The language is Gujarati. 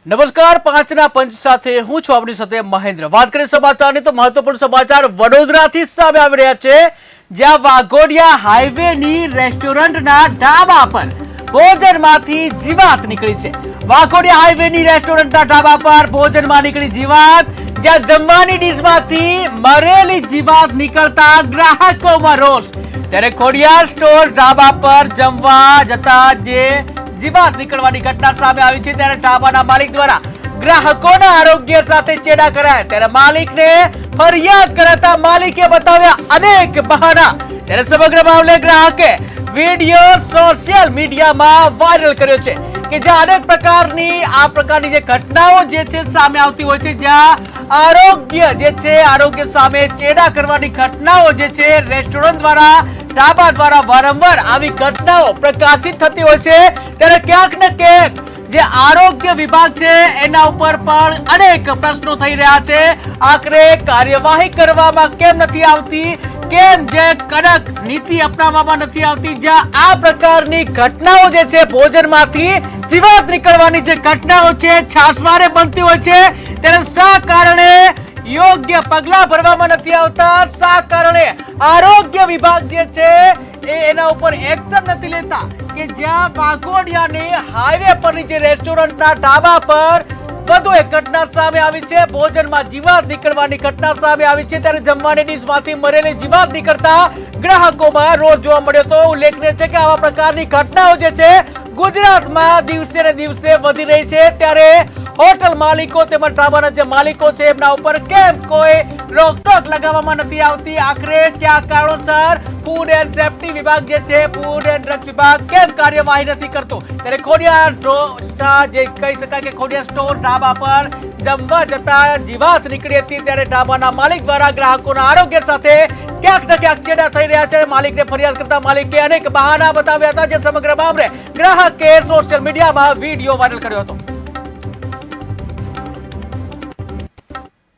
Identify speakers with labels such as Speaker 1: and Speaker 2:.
Speaker 1: નમસ્કાર, પાંચના પંચ સાથે હું છું આપની સાથે મહેન્દ્ર। વાત કરીએ સમાચારની તો મહત્વપૂર્ણ સમાચાર વડોદરાથી સામે આવી રહ્યા છે, જ્યાં વાઘોડિયા હાઈવેની રેસ્ટોરન્ટના ઢાબા પર ભોજનમાંથી જીવાત નીકળી છે। વાઘોડિયા હાઈવેની રેસ્ટોરન્ટના ઢાબા પર ભોજનમાં નીકળી જીવાત, જ્યાં જમવાની ડીશમાંથી મરેલી જીવાત નીકળતા ગ્રાહકોમાં રોષ। ત્યારે ખોડિયાર સ્ટોર ઢાબા પર જમવા જતા જે જીવાત નીકળવાની ઘટના સામે આવી છે, ત્યારે ઢાબાના માલિક દ્વારા ગ્રાહકોના આરોગ્ય સાથે ચેડા કરાયા। ત્યારે માલિકને ફરિયાદ કરાતા માલિકે બતાવ્યા અનેક બહાના। ત્યારે સમગ્ર મામલે ગ્રાહકે વિડીયો સોશિયલ મીડિયામાં વાયરલ કર્યો છે કે જ્યાં અનેક પ્રકારની જે ઘટનાઓ જે છે સામે આવતી હોય છે, જ્યાં આરોગ્ય સામે ચેડા કરવાની ઘટનાઓ જે છે રેસ્ટોરન્ટ દ્વારા ઢાબા દ્વારા વારંવાર આવી ઘટનાઓ પ્રકાશિત થતી હોય છે। ત્યારે ક્યાંક ને ક્યાંક જે આરોગ્ય વિભાગ છે એના ઉપર પણ અનેક પ્રશ્નો થઈ રહ્યા છે। આખરે કાર્યવાહી કરવામાં કેમ નથી આવતી, કેમ જે કડક નીતિ અપનાવવામાં નથી આવતી, જ્યાં આ પ્રકારની ઘટનાઓ જે છે ભોજનમાંથી જીવાત નીકળવાની જે ઘટનાઓ છે છાસવારે બનતી હોય છે, ત્યારે શા કારણે યોગ્ય પગલા ભરવામાં નથી આવતા, શા કારણે આરોગ્ય વિભાગ જે છે એના ઉપર એક્શન નથી લેતા કે જ્યાં વાઘોડિયાની હાઈવે પરની જે રેસ્ટોરન્ટના ઢાબા પર વધુ એક ઘટના સામે આવી છે, ભોજનમાં જીવાત નીકળવાની ઘટના સામે આવી છે। ત્યારે જમવાની ડીશમાંથી મરેલી જીવાત નીકળતા ગ્રાહકોમાં રોષ જોવા મળ્યો હતો। ઉલ્લેખનીય છે કે આવા પ્રકારની ઘટનાઓ જે છે ગુજરાતમાં દિવસે ને દિવસે વધી રહી છે, ત્યારે હોટલ માલિકો તેમજ ઢાબાના જે માલિકો છે એમના ઉપર કેમ કોઈ રોકટોક લગાવવામાં નથી આવતી। આખરે કયા કારણોસર ફૂડ એન્ડ સેફ્ટી વિભાગ જે છે, ફૂડ એન્ડ ડ્રગ્સ વિભાગ કેમ કાર્યવાહી નથી કરતો। ત્યારે ખોડિયાર જે કહી શકાય કે ખોડિયાર સ્ટોર ઢાબા પર જમવા જતા જીવાત નીકળી હતી, ત્યારે ઢાબાના માલિક દ્વારા ગ્રાહકોના આરોગ્ય સાથે ક્યાંક ને ક્યાંક ચેડા થઈ રહ્યા છે। માલિકને ફરિયાદ કરતા માલિકે અનેક બહાના બતાવ્યા હતા, જે સમગ્ર મામલે ગ્રાહકે સોશિયલ મીડિયામાં વિડીયો વાયરલ કર્યો હતો।